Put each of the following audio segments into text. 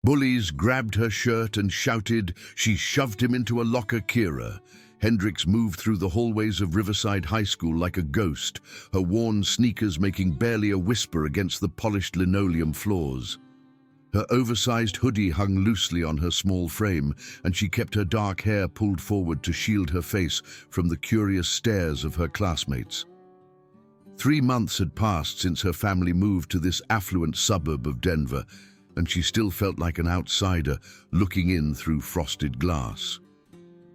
Bullies grabbed her shirt and shouted. She shoved him into a locker. Kira Hendricks moved through the hallways of Riverside High School like a ghost, her worn sneakers making barely a whisper against the polished linoleum floors. Her oversized hoodie hung loosely on her small frame, and she kept her dark hair pulled forward to shield her face from the curious stares of her classmates. 3 months had passed since her family moved to this affluent suburb of Denver, and she still felt like an outsider looking in through frosted glass.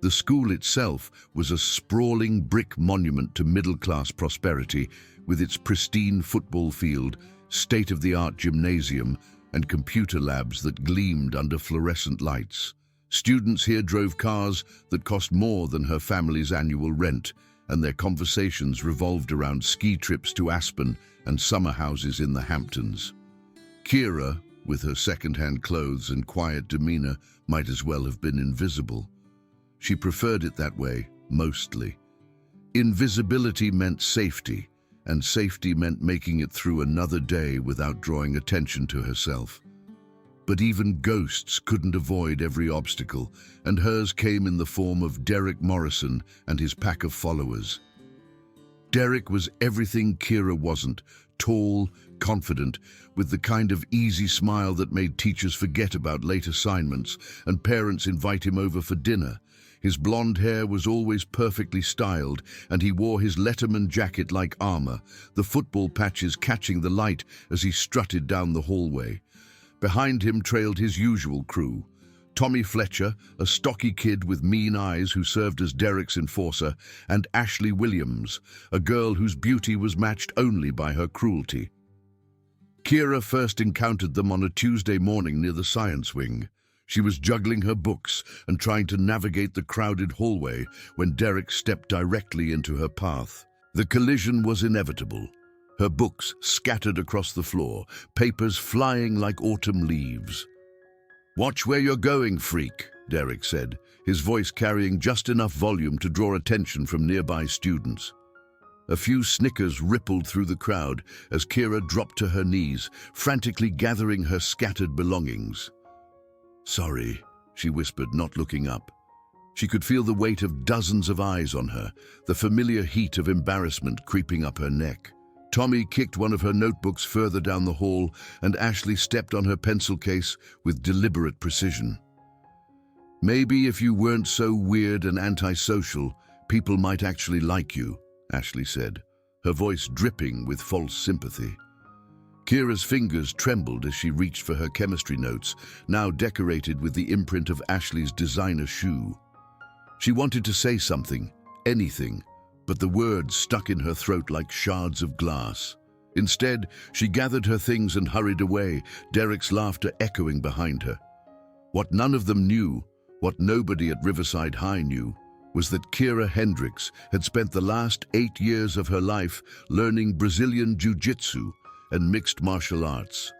The school itself was a sprawling brick monument to middle-class prosperity, with its pristine football field, state-of-the-art gymnasium, and computer labs that gleamed under fluorescent lights. Students here drove cars that cost more than her family's annual rent, and their conversations revolved around ski trips to Aspen and summer houses in the Hamptons. Kira, with her second-hand clothes and quiet demeanor, might as well have been invisible. She preferred it that way, mostly. Invisibility meant safety, and safety meant making it through another day without drawing attention to herself. But even ghosts couldn't avoid every obstacle, and hers came in the form of Derek Morrison and his pack of followers. Derek was everything Kira wasn't: tall, confident, with the kind of easy smile that made teachers forget about late assignments and parents invite him over for dinner. His blonde hair was always perfectly styled, and he wore his Letterman jacket like armor, the football patches catching the light as he strutted down the hallway. Behind him trailed his usual crew: Tommy Fletcher, a stocky kid with mean eyes who served as Derek's enforcer, and Ashley Williams, a girl whose beauty was matched only by her cruelty. Kira first encountered them on a Tuesday morning near the science wing. She was juggling her books and trying to navigate the crowded hallway when Derek stepped directly into her path. The collision was inevitable. Her books scattered across the floor, papers flying like autumn leaves. "Watch where you're going, freak," Derek said, his voice carrying just enough volume to draw attention from nearby students. A few snickers rippled through the crowd as Kira dropped to her knees, frantically gathering her scattered belongings. "Sorry," she whispered, not looking up. She could feel the weight of dozens of eyes on her, the familiar heat of embarrassment creeping up her neck. Tommy kicked one of her notebooks further down the hall, and Ashley stepped on her pencil case with deliberate precision. "Maybe if you weren't so weird and antisocial, people might actually like you," Ashley said, her voice dripping with false sympathy. Kira's fingers trembled as she reached for her chemistry notes, now decorated with the imprint of Ashley's designer shoe. She wanted to say something, anything, but the words stuck in her throat like shards of glass. Instead, she gathered her things and hurried away, Derek's laughter echoing behind her. What none of them knew, what nobody at Riverside High knew, was that Kira Hendricks had spent the last 8 years of her life learning Brazilian jiu-jitsu and mixed martial arts.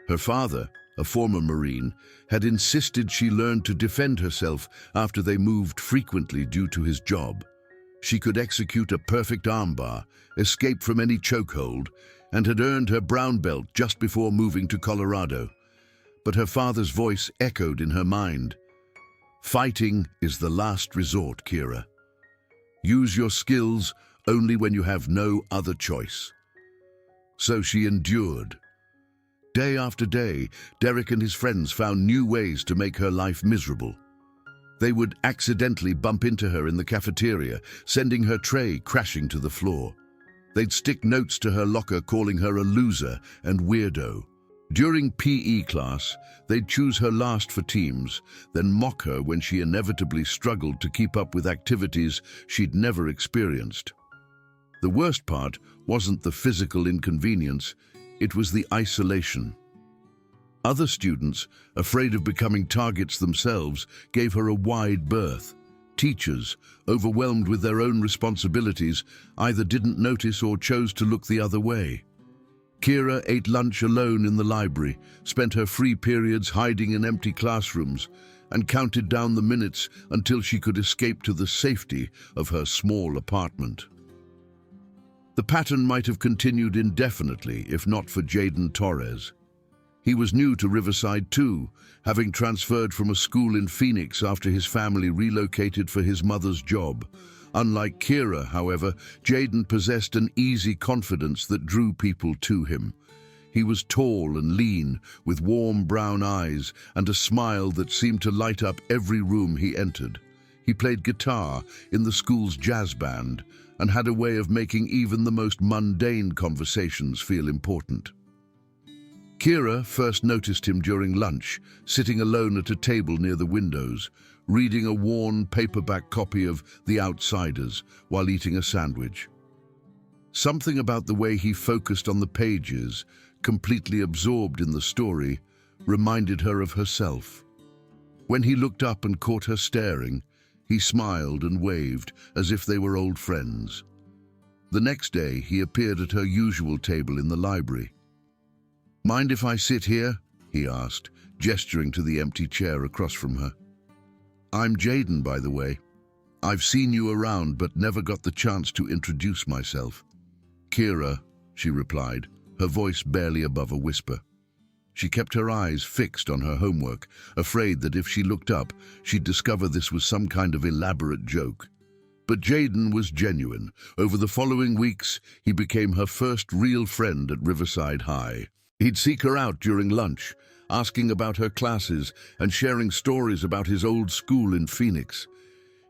Her father, a former Marine, had insisted she learn to defend herself after they moved frequently due to his job. She could execute a perfect armbar, escape from any chokehold, and had earned her brown belt just before moving to Colorado. But her father's voice echoed in her mind. "Fighting is the last resort, Kira. Use your skills only when you have no other choice." So she endured. Day after day, Derek and his friends found new ways to make her life miserable. They would accidentally bump into her in the cafeteria, sending her tray crashing to the floor. They'd stick notes to her locker calling her a loser and weirdo. During PE class, they'd choose her last for teams, then mock her when she inevitably struggled to keep up with activities she'd never experienced. The worst part wasn't the physical inconvenience, it was the isolation. Other students, afraid of becoming targets themselves, gave her a wide berth. Teachers, overwhelmed with their own responsibilities, either didn't notice or chose to look the other way. Kira ate lunch alone in the library, spent her free periods hiding in empty classrooms, and counted down the minutes until she could escape to the safety of her small apartment. The pattern might have continued indefinitely if not for Jaden Torres. He was new to Riverside too, having transferred from a school in Phoenix after his family relocated for his mother's job. Unlike Kira, however, Jaden possessed an easy confidence that drew people to him. He was tall and lean, with warm brown eyes and a smile that seemed to light up every room he entered. He played guitar in the school's jazz band and had a way of making even the most mundane conversations feel important. Kira first noticed him during lunch, sitting alone at a table near the windows, reading a worn paperback copy of The Outsiders while eating a sandwich. Something about the way he focused on the pages, completely absorbed in the story, reminded her of herself. When he looked up and caught her staring, he smiled and waved as if they were old friends. The next day, he appeared at her usual table in the library. "Mind if I sit here?" he asked, gesturing to the empty chair across from her. "I'm Jaden, by the way. I've seen you around but never got the chance to introduce myself." "Kira," she replied, her voice barely above a whisper. She kept her eyes fixed on her homework, afraid that if she looked up, she'd discover this was some kind of elaborate joke. But Jaden was genuine. Over the following weeks, he became her first real friend at Riverside High. He'd seek her out during lunch, asking about her classes and sharing stories about his old school in Phoenix.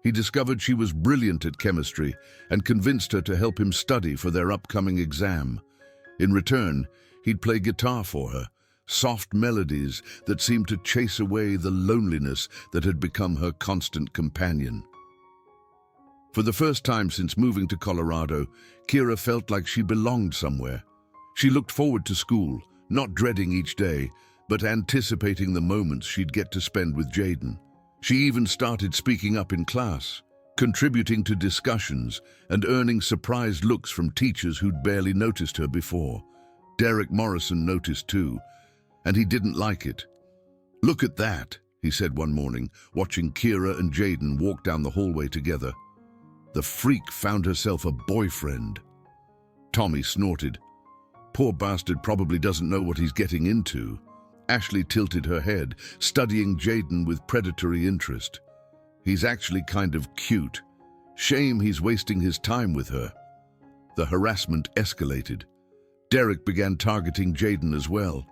He discovered she was brilliant at chemistry and convinced her to help him study for their upcoming exam. In return, he'd play guitar for her, soft melodies that seemed to chase away the loneliness that had become her constant companion. For the first time since moving to Colorado, Kira felt like she belonged somewhere. She looked forward to school, not dreading each day, but anticipating the moments she'd get to spend with Jaden. She even started speaking up in class, contributing to discussions and earning surprised looks from teachers who'd barely noticed her before. Derek Morrison noticed too, and he didn't like it. "Look at that," he said one morning, watching Kira and Jaden walk down the hallway together. "The freak found herself a boyfriend." Tommy snorted. "Poor bastard probably doesn't know what he's getting into." Ashley tilted her head, studying Jaden with predatory interest. "He's actually kind of cute. Shame he's wasting his time with her." The harassment escalated. Derek began targeting Jaden as well,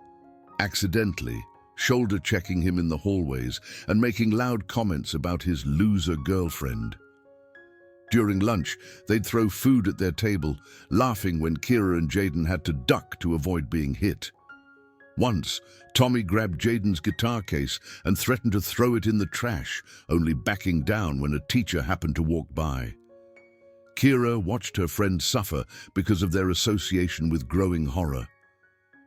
accidentally, shoulder-checking him in the hallways and making loud comments about his loser girlfriend. During lunch, they'd throw food at their table, laughing when Kira and Jaden had to duck to avoid being hit. Once, Tommy grabbed Jaden's guitar case and threatened to throw it in the trash, only backing down when a teacher happened to walk by. Kira watched her friend suffer because of their association with growing horror.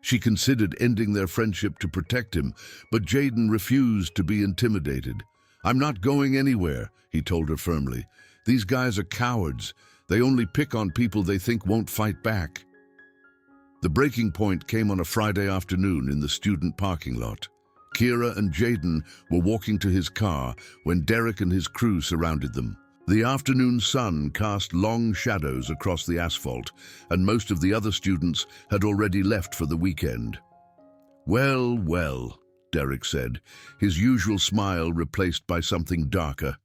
She considered ending their friendship to protect him, but Jaden refused to be intimidated. "I'm not going anywhere," he told her firmly. "These guys are cowards. They only pick on people they think won't fight back." The breaking point came on a Friday afternoon in the student parking lot. Kira and Jaden were walking to his car when Derek and his crew surrounded them. The afternoon sun cast long shadows across the asphalt, and most of the other students had already left for the weekend. "Well, well," Derek said, his usual smile replaced by something darker.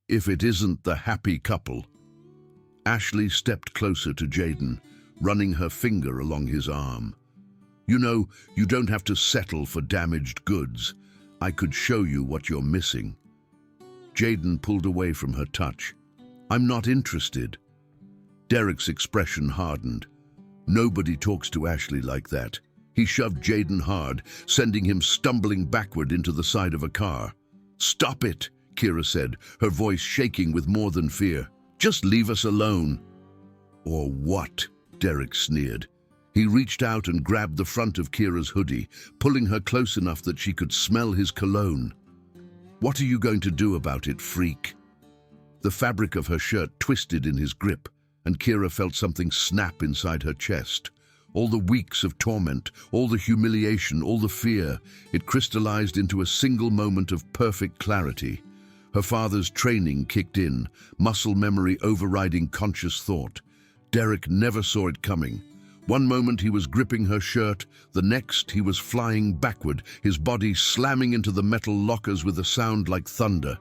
"If it isn't the happy couple." Ashley stepped closer to Jaden, running her finger along his arm. "You know, you don't have to settle for damaged goods. I could show you what you're missing." Jaden pulled away from her touch. "I'm not interested." Derek's expression hardened. Nobody talks to Ashley like that. He shoved Jaden hard, sending him stumbling backward into the side of a car. "Stop it," Kira said, her voice shaking with more than fear. "Just leave us alone." "Or what?" Derek sneered. He reached out and grabbed the front of Kira's hoodie, pulling her close enough that she could smell his cologne. "What are you going to do about it, freak?" The fabric of her shirt twisted in his grip, and Kira felt something snap inside her chest. All the weeks of torment, all the humiliation, all the fear, it crystallized into a single moment of perfect clarity. Her father's training kicked in, muscle memory overriding conscious thought. Derek never saw it coming. One moment he was gripping her shirt, the next he was flying backward, his body slamming into the metal lockers with a sound like thunder.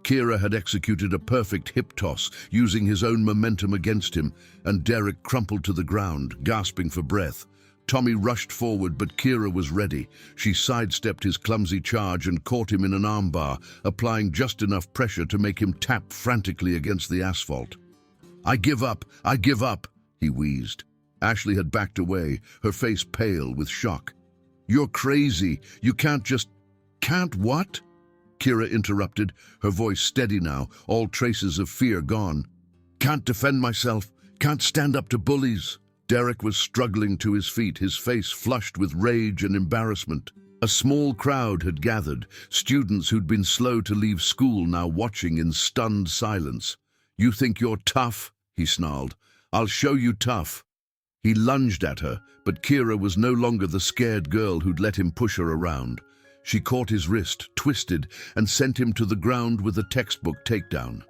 Kira had executed a perfect hip toss, using his own momentum against him, and Derek crumpled to the ground, gasping for breath. Tommy rushed forward, but Kira was ready. She sidestepped his clumsy charge and caught him in an armbar, applying just enough pressure to make him tap frantically against the asphalt. "I give up, he wheezed. Ashley had backed away, her face pale with shock. "You're crazy. You can't just—" "Can't what?" Kira interrupted, her voice steady now, all traces of fear gone. "Can't defend myself. Can't stand up to bullies." Derek was struggling to his feet, his face flushed with rage and embarrassment. A small crowd had gathered, students who'd been slow to leave school now watching in stunned silence. "You think you're tough?" he snarled. "I'll show you tough." He lunged at her, but Kira was no longer the scared girl who'd let him push her around. She caught his wrist, twisted, and sent him to the ground with a textbook takedown.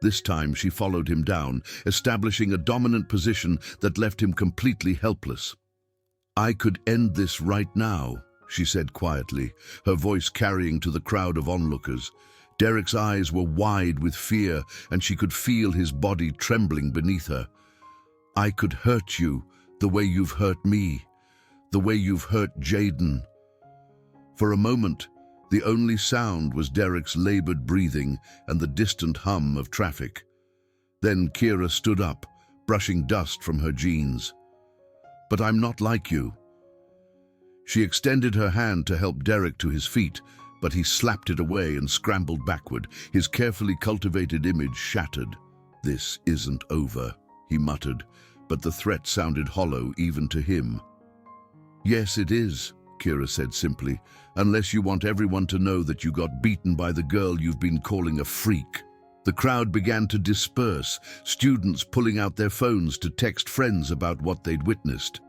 This time she followed him down, establishing a dominant position that left him completely helpless. "I could end this right now," she said quietly, her voice carrying to the crowd of onlookers. Derek's eyes were wide with fear, and she could feel his body trembling beneath her. "I could hurt you the way you've hurt me, the way you've hurt Jaden." For a moment, the only sound was Derek's labored breathing and the distant hum of traffic. Then Kira stood up, brushing dust from her jeans. "But I'm not like you." She extended her hand to help Derek to his feet, but he slapped it away and scrambled backward, his carefully cultivated image shattered. "This isn't over," he muttered, but the threat sounded hollow even to him. "Yes, it is," Kira said simply, "unless you want everyone to know that you got beaten by the girl you've been calling a freak." The crowd began to disperse, students pulling out their phones to text friends about what they'd witnessed.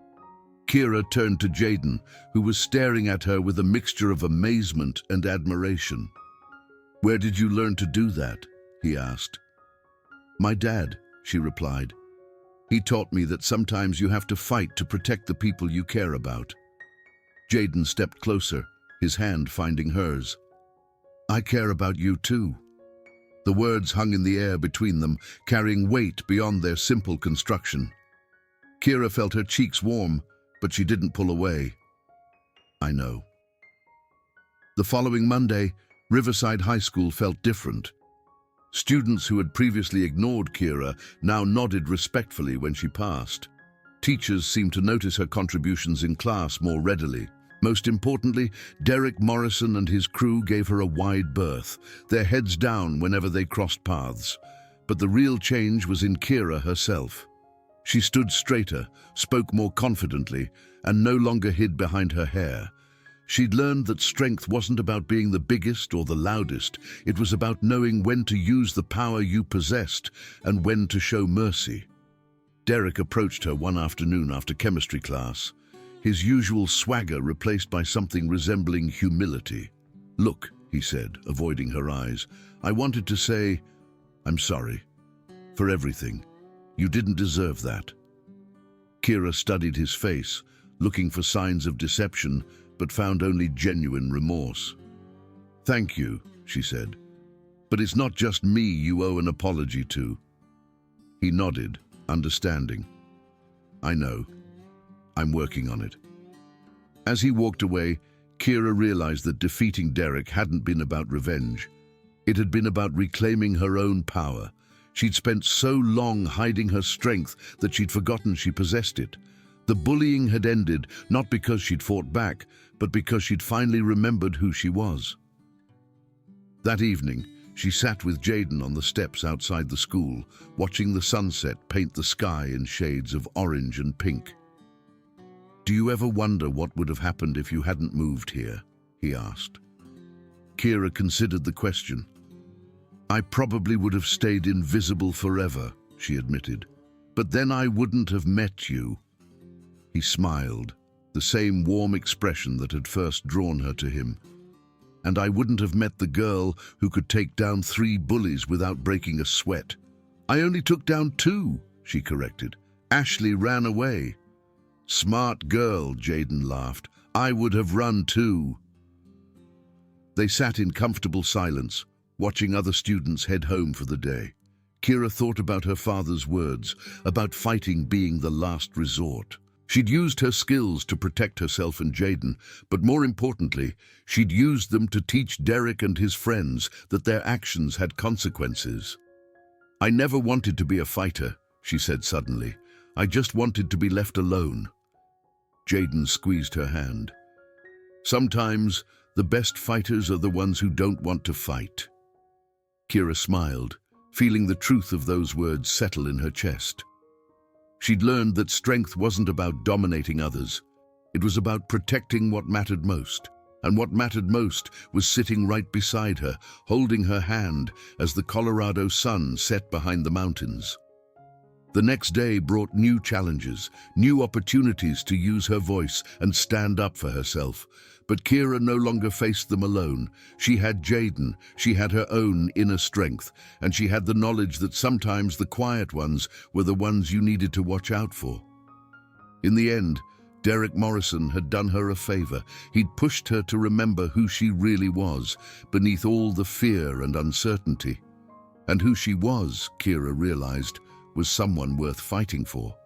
Kira turned to Jaden, who was staring at her with a mixture of amazement and admiration. "Where did you learn to do that?" he asked. "My dad," she replied. "He taught me that sometimes you have to fight to protect the people you care about." Jaden stepped closer, his hand finding hers. "I care about you too." The words hung in the air between them, carrying weight beyond their simple construction. Kira felt her cheeks warm, but she didn't pull away. "I know." The following Monday, Riverside High School felt different. Students who had previously ignored Kira now nodded respectfully when she passed. Teachers seemed to notice her contributions in class more readily. Most importantly, Derek Morrison and his crew gave her a wide berth, their heads down whenever they crossed paths. But the real change was in Kira herself. She stood straighter, spoke more confidently, and no longer hid behind her hair. She'd learned that strength wasn't about being the biggest or the loudest. It was about knowing when to use the power you possessed and when to show mercy. Derek approached her one afternoon after chemistry class, his usual swagger replaced by something resembling humility. "Look," he said, avoiding her eyes, "I wanted to say, I'm sorry. For everything. You didn't deserve that." Kira studied his face, looking for signs of deception, but found only genuine remorse. "Thank you," she said. "But it's not just me you owe an apology to." He nodded, understanding. "I know. I'm working on it." As he walked away, Kira realized that defeating Derek hadn't been about revenge. It had been about reclaiming her own power. She'd spent so long hiding her strength that she'd forgotten she possessed it. The bullying had ended, not because she'd fought back, but because she'd finally remembered who she was. That evening, she sat with Jaden on the steps outside the school, watching the sunset paint the sky in shades of orange and pink. "Do you ever wonder what would have happened if you hadn't moved here?" he asked. Kira considered the question. "I probably would have stayed invisible forever," she admitted. "But then I wouldn't have met you." He smiled, the same warm expression that had first drawn her to him. "And I wouldn't have met the girl who could take down 3 bullies without breaking a sweat." "I only took down 2, she corrected. "Ashley ran away." Smart girl, Jaden laughed. I would have run too. They sat in comfortable silence, watching other students head home for the day. Kira thought about her father's words, about fighting being the last resort. She'd used her skills to protect herself and Jaden, but more importantly, she'd used them to teach Derek and his friends that their actions had consequences. I never wanted to be a fighter, she said suddenly. I just wanted to be left alone. Jaden squeezed her hand. Sometimes, the best fighters are the ones who don't want to fight. Kira smiled, feeling the truth of those words settle in her chest. She'd learned that strength wasn't about dominating others. It was about protecting what mattered most. And what mattered most was sitting right beside her, holding her hand as the Colorado sun set behind the mountains. The next day brought new challenges, new opportunities to use her voice and stand up for herself. But Kira no longer faced them alone. She had Jaden, she had her own inner strength, and she had the knowledge that sometimes the quiet ones were the ones you needed to watch out for. In the end, Derek Morrison had done her a favor. He'd pushed her to remember who she really was, beneath all the fear and uncertainty. And who she was, Kira realized, was someone worth fighting for.